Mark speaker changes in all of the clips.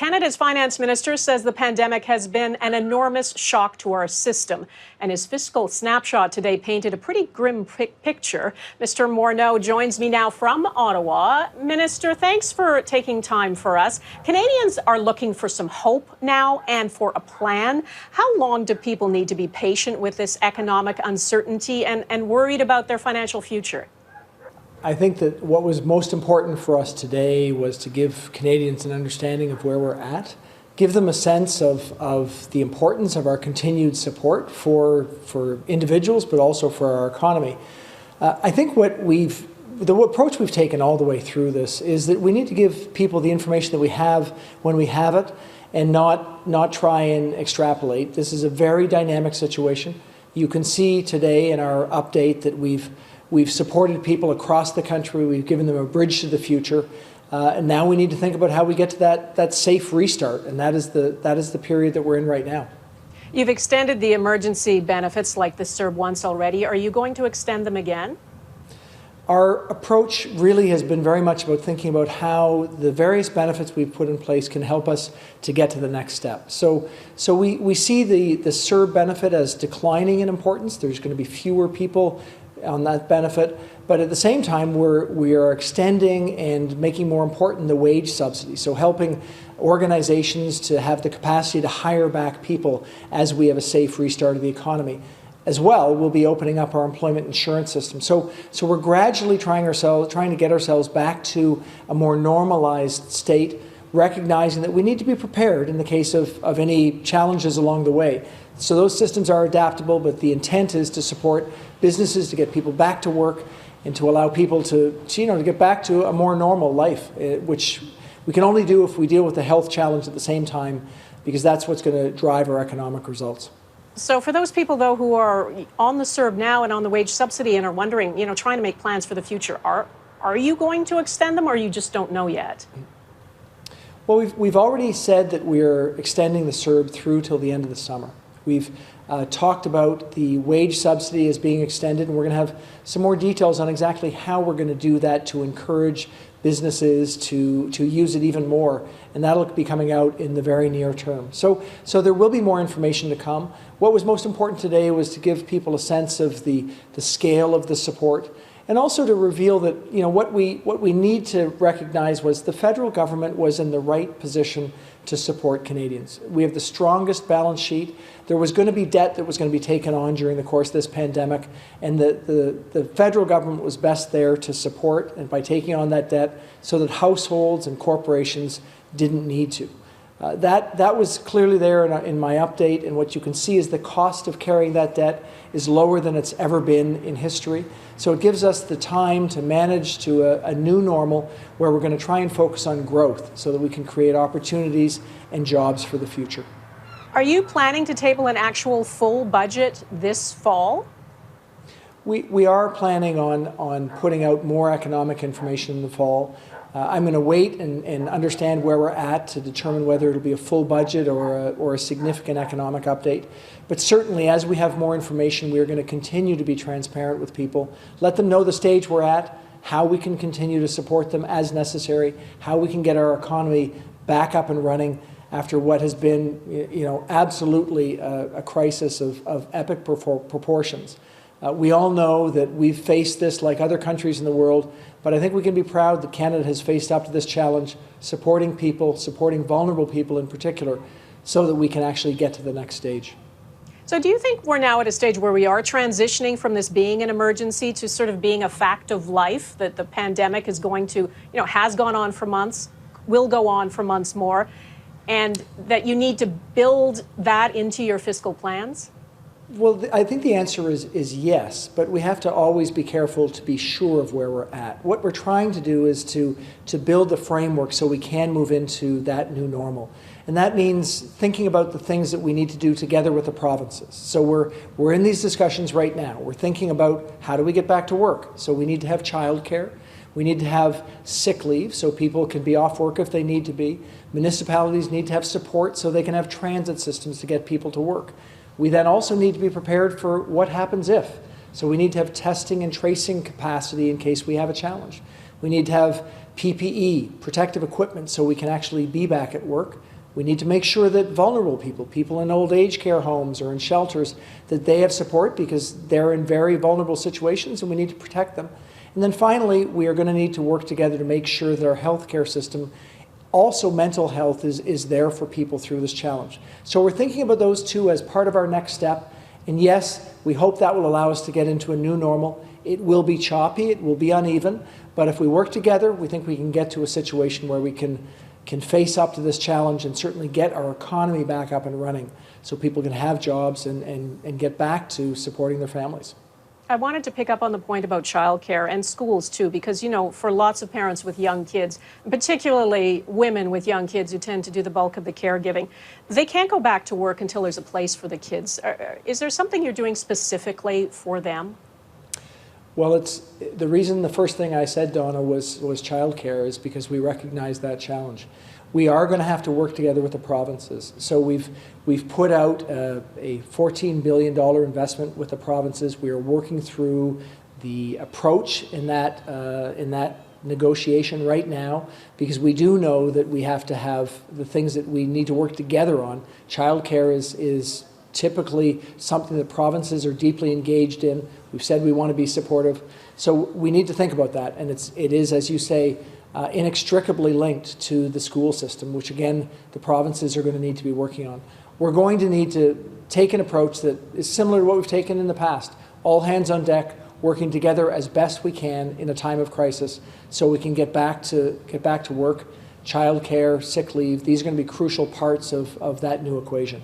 Speaker 1: Canada's finance minister says the pandemic has been an enormous shock to our system, and his fiscal snapshot today painted a pretty grim picture. Mr. Morneau joins me now from Ottawa. Minister, thanks for taking time for us. Canadians are looking for some hope now and for a plan. How long do people need to be patient with this economic uncertainty and worried about their financial future?
Speaker 2: I think that what was most important for us today was to give Canadians an understanding of where we're at, give them a sense of the importance of our continued support for individuals, but also for our economy. I think the approach we've taken all the way through this is that we need to give people the information that we have when we have it and not try and extrapolate. This is a very dynamic situation. You can see today in our update that we've supported people across the country. We've given them a bridge to the future. And now we need to think about how we get to that safe restart. And that is the period that we're in right now.
Speaker 1: You've extended the emergency benefits like the CERB once already. Are you going to extend them again?
Speaker 2: Our approach really has been very much about thinking about how the various benefits we've put in place can help us to get to the next step. So we see the CERB benefit as declining in importance. There's going to be fewer people on that benefit, but at the same time we are extending and making more important the wage subsidy, so helping organizations to have the capacity to hire back people as we have a safe restart of the economy. As well, we'll be opening up our employment insurance system. So we're gradually trying to get ourselves back to a more normalized state, recognizing that we need to be prepared in the case of any challenges along the way. So those systems are adaptable, but the intent is to support businesses to get people back to work and to allow people to get back to a more normal life, which we can only do if we deal with the health challenge at the same time, because that's what's going to drive our economic results.
Speaker 1: So for those people, though, who are on the CERB now and on the wage subsidy and are wondering, trying to make plans for the future, are you going to extend them, or you just don't know yet?
Speaker 2: Well, we've already said that we're extending the CERB through till the end of the summer. We've talked about the wage subsidy as being extended, and we're going to have some more details on exactly how we're going to do that to encourage businesses to use it even more, and that'll be coming out in the very near term. So there will be more information to come. What was most important today was to give people a sense of the scale of the support, and also to reveal that what we need to recognize was the federal government was in the right position to support Canadians. We have the strongest balance sheet. There was going to be debt that was going to be taken on during the course of this pandemic, and the federal government was best there to support and by taking on that debt so that households and corporations didn't need to. That was clearly there in my update, and what you can see is the cost of carrying that debt is lower than it's ever been in history. So it gives us the time to manage to a new normal where we're going to try and focus on growth so that we can create opportunities and jobs for the future.
Speaker 1: Are you planning to table an actual full budget this fall?
Speaker 2: We are planning on putting out more economic information in the fall. I'm going to wait and understand where we're at to determine whether it'll be a full budget or a significant economic update. But certainly, as we have more information, we are going to continue to be transparent with people, let them know the stage we're at, how we can continue to support them as necessary, how we can get our economy back up and running after what has been, absolutely a crisis of epic proportions. We all know that we've faced this like other countries in the world, but I think we can be proud that Canada has faced up to this challenge, supporting people, supporting vulnerable people in particular, so that we can actually get to the next stage.
Speaker 1: So do you think we're now at a stage where we are transitioning from this being an emergency to sort of being a fact of life, that the pandemic is going to, has gone on for months, will go on for months more, and that you need to build that into your fiscal plans?
Speaker 2: Well, I think the answer is yes, but we have to always be careful to be sure of where we're at. What we're trying to do is to build the framework so we can move into that new normal. And that means thinking about the things that we need to do together with the provinces. So we're in these discussions right now. We're thinking about how do we get back to work. So we need to have childcare. We need to have sick leave so people can be off work if they need to be. Municipalities need to have support so they can have transit systems to get people to work. We then also need to be prepared for what happens if. So we need to have testing and tracing capacity in case we have a challenge. We need to have PPE, protective equipment, so we can actually be back at work. We need to make sure that vulnerable people, people in old age care homes or in shelters, that they have support because they're in very vulnerable situations and we need to protect them. And then finally, we are going to need to work together to make sure that our healthcare system, also mental health, is there for people through this challenge. So we're thinking about those two as part of our next step. And yes, we hope that will allow us to get into a new normal. It will be choppy, it will be uneven, but if we work together, we think we can get to a situation where we can face up to this challenge and certainly get our economy back up and running so people can have jobs and get back to supporting their families.
Speaker 1: I wanted to pick up on the point about childcare and schools too, because, you know, for lots of parents with young kids, particularly women with young kids who tend to do the bulk of the caregiving, they can't go back to work until there's a place for the kids. Is there something you're doing specifically for them?
Speaker 2: Well, it's the reason the first thing I said, Dawna, was childcare is because we recognize that challenge. We are going to have to work together with the provinces. So we've put out a $14 billion investment with the provinces. We are working through the approach in that negotiation right now because we do know that we have to have the things that we need to work together on. Childcare is typically something that provinces are deeply engaged in. We've said we want to be supportive. So we need to think about that. And it is, as you say, inextricably linked to the school system, which again, the provinces are going to need to be working on. We're going to need to take an approach that is similar to what we've taken in the past. All hands on deck, working together as best we can in a time of crisis so we can get back to work. Childcare, sick leave, these are going to be crucial parts of that new equation.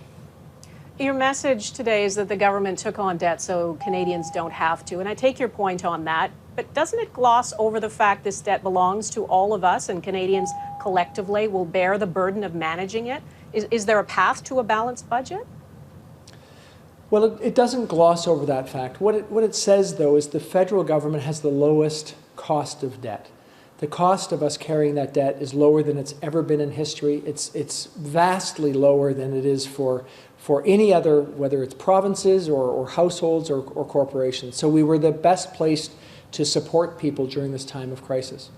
Speaker 1: Your message today is that the government took on debt so Canadians don't have to, and I take your point on that, but doesn't it gloss over the fact this debt belongs to all of us and Canadians collectively will bear the burden of managing it? Is there a path to a balanced budget?
Speaker 2: Well, it doesn't gloss over that fact. What it says, though, is the federal government has the lowest cost of debt. The cost of us carrying that debt is lower than it's ever been in history. It's vastly lower than it is for any other, whether it's provinces or households or corporations. So we were the best placed to support people during this time of crisis.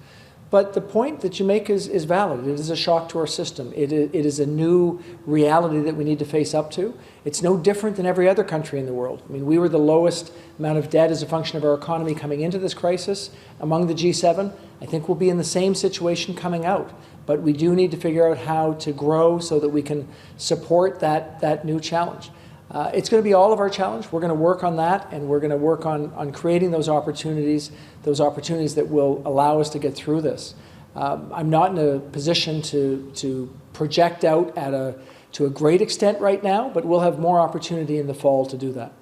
Speaker 2: But the point that you make is valid. It is a shock to our system. It is a new reality that we need to face up to. It's no different than every other country in the world. I mean, we were the lowest amount of debt as a function of our economy coming into this crisis among the G7. I think we'll be in the same situation coming out. But we do need to figure out how to grow so that we can support that new challenge. It's going to be all of our challenge. We're going to work on that, and we're going to work on creating those opportunities that will allow us to get through this. I'm not in a position to project out to a great extent right now, but we'll have more opportunity in the fall to do that.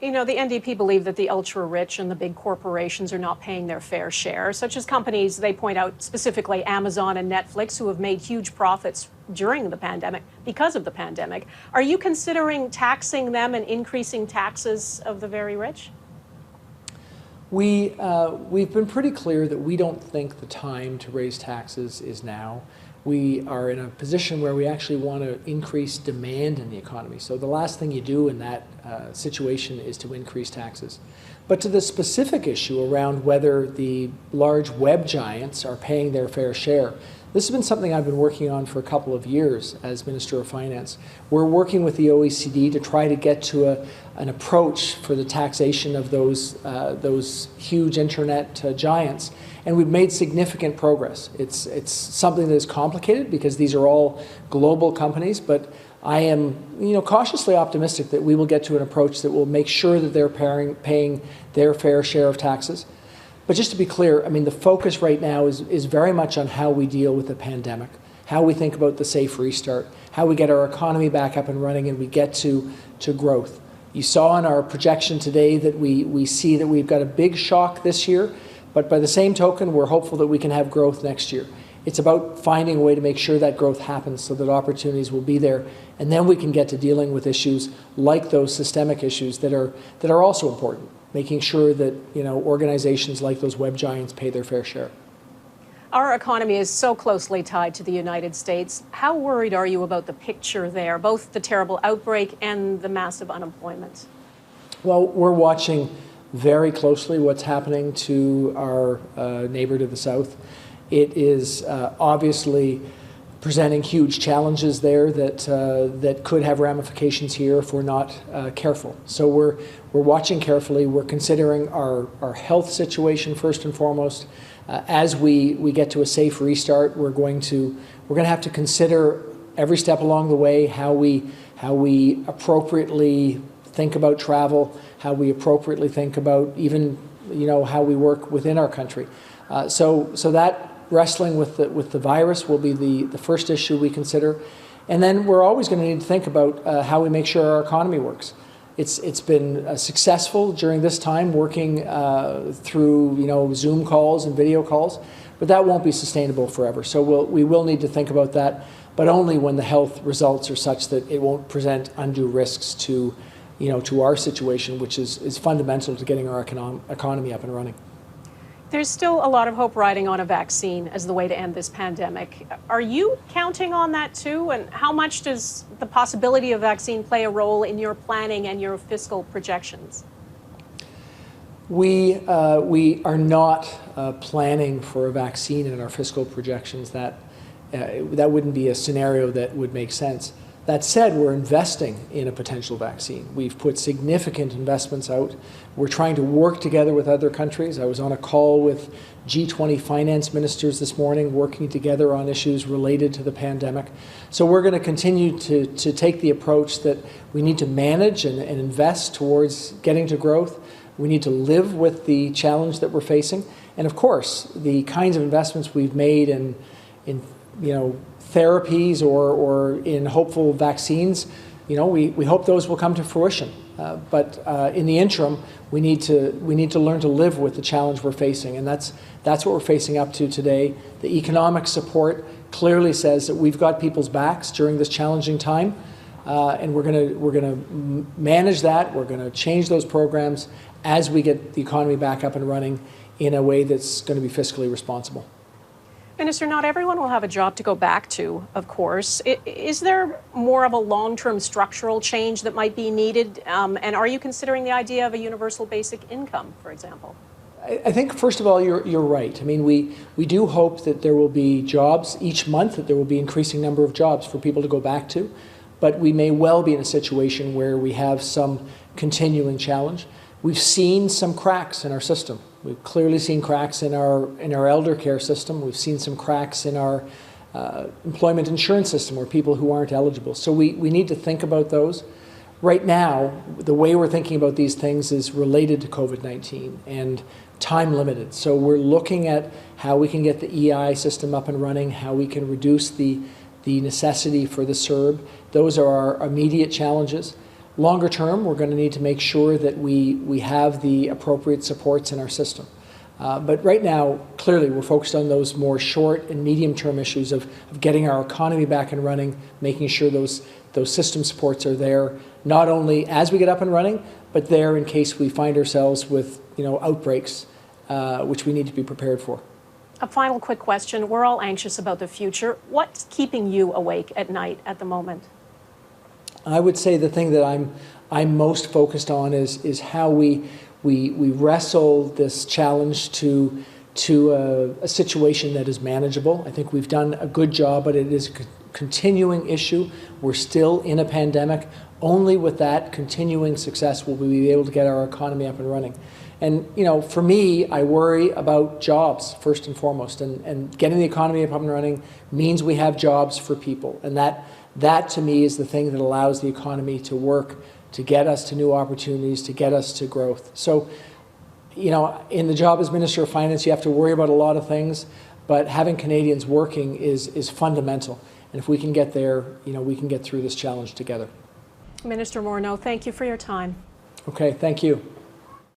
Speaker 1: You know, the NDP believe that the ultra-rich and the big corporations are not paying their fair share, such as companies, they point out specifically Amazon and Netflix, who have made huge profits during the pandemic, because of the pandemic. Are you considering taxing them and increasing taxes of the very rich?
Speaker 2: We've been pretty clear that we don't think the time to raise taxes is now. We are in a position where we actually want to increase demand in the economy. So the last thing you do in that situation is to increase taxes. But to the specific issue around whether the large web giants are paying their fair share, this has been something I've been working on for a couple of years as Minister of Finance. We're working with the OECD to try to get to an approach for the taxation of those huge internet giants. And we've made significant progress. It's something that is complicated because these are all global companies, but I am cautiously optimistic that we will get to an approach that will make sure that they're paying their fair share of taxes. But just to be clear, I mean, the focus right now is very much on how we deal with the pandemic, how we think about the safe restart, how we get our economy back up and running and we get to growth. You saw in our projection today that we see that we've got a big shock this year, but by the same token, we're hopeful that we can have growth next year. It's about finding a way to make sure that growth happens so that opportunities will be there. And then we can get to dealing with issues like those systemic issues that are also important, making sure that organizations like those web giants pay their fair share.
Speaker 1: Our economy is so closely tied to the United States. How worried are you about the picture there, both the terrible outbreak and the massive unemployment?
Speaker 2: Well, we're watching very closely what's happening to our neighbor to the south. It is obviously presenting huge challenges there that could have ramifications here if we're not careful. So we're watching carefully. We're considering our health situation first and foremost. As we get to a safe restart, we're going to have to consider every step along the way how we appropriately think about travel, how we appropriately think about even how we work within our country. So that wrestling with the virus will be the first issue we consider, and then we're always going to need to think about how we make sure our economy works. It's been successful during this time working through Zoom calls and video calls, but that won't be sustainable forever. So we will need to think about that, but only when the health results are such that it won't present undue risks to our situation, which is fundamental to getting our economy up and running.
Speaker 1: There's still a lot of hope riding on a vaccine as the way to end this pandemic. Are you counting on that too? And how much does the possibility of vaccine play a role in your planning and your fiscal projections?
Speaker 2: We are not planning for a vaccine in our fiscal projections. That wouldn't be a scenario that would make sense. That said, we're investing in a potential vaccine. We've put significant investments out. We're trying to work together with other countries. I was on a call with G20 finance ministers this morning, working together on issues related to the pandemic. So we're going to continue to take the approach that we need to manage and invest towards getting to growth. We need to live with the challenge that we're facing. And of course, the kinds of investments we've made in therapies or in hopeful vaccines, we hope those will come to fruition. But in the interim, we need to learn to live with the challenge we're facing, and that's what we're facing up to today. The economic support clearly says that we've got people's backs during this challenging time, and we're going to manage that. We're going to change those programs as we get the economy back up and running in a way that's going to be fiscally responsible.
Speaker 1: Minister, not everyone will have a job to go back to, of course. Is there more of a long-term structural change that might be needed? And are you considering the idea of a universal basic income, for example?
Speaker 2: I think, first of all, you're right. I mean, we do hope that there will be jobs each month, that there will be increasing number of jobs for people to go back to. But we may well be in a situation where we have some continuing challenge. We've seen some cracks in our system. We've clearly seen cracks in our elder care system. We've seen some cracks in our employment insurance system where people who aren't eligible. So we need to think about those. Right now, the way we're thinking about these things is related to COVID-19 and time limited. So we're looking at how we can get the EI system up and running, how we can reduce the necessity for the CERB. Those are our immediate challenges. Longer term, we're going to need to make sure that we have the appropriate supports in our system. But right now, clearly, we're focused on those more short and medium-term issues of getting our economy back and running, making sure those system supports are there, not only as we get up and running, but there in case we find ourselves with outbreaks, which we need to be prepared for.
Speaker 1: A final quick question. We're all anxious about the future. What's keeping you awake at night at the moment?
Speaker 2: I would say the thing that I'm most focused on is how we wrestle this challenge to a situation that is manageable. I think we've done a good job, but it is a continuing issue. We're still in a pandemic. Only with that continuing success will we be able to get our economy up and running. And for me, I worry about jobs first and foremost, and getting the economy up and running means we have jobs for people, and that to me is the thing that allows the economy to work, to get us to new opportunities, to get us to growth. So, in the job as Minister of Finance, you have to worry about a lot of things, but having Canadians working is fundamental. And if we can get there, we can get through this challenge together.
Speaker 1: Minister Morneau, thank you for your time.
Speaker 2: Okay, thank you.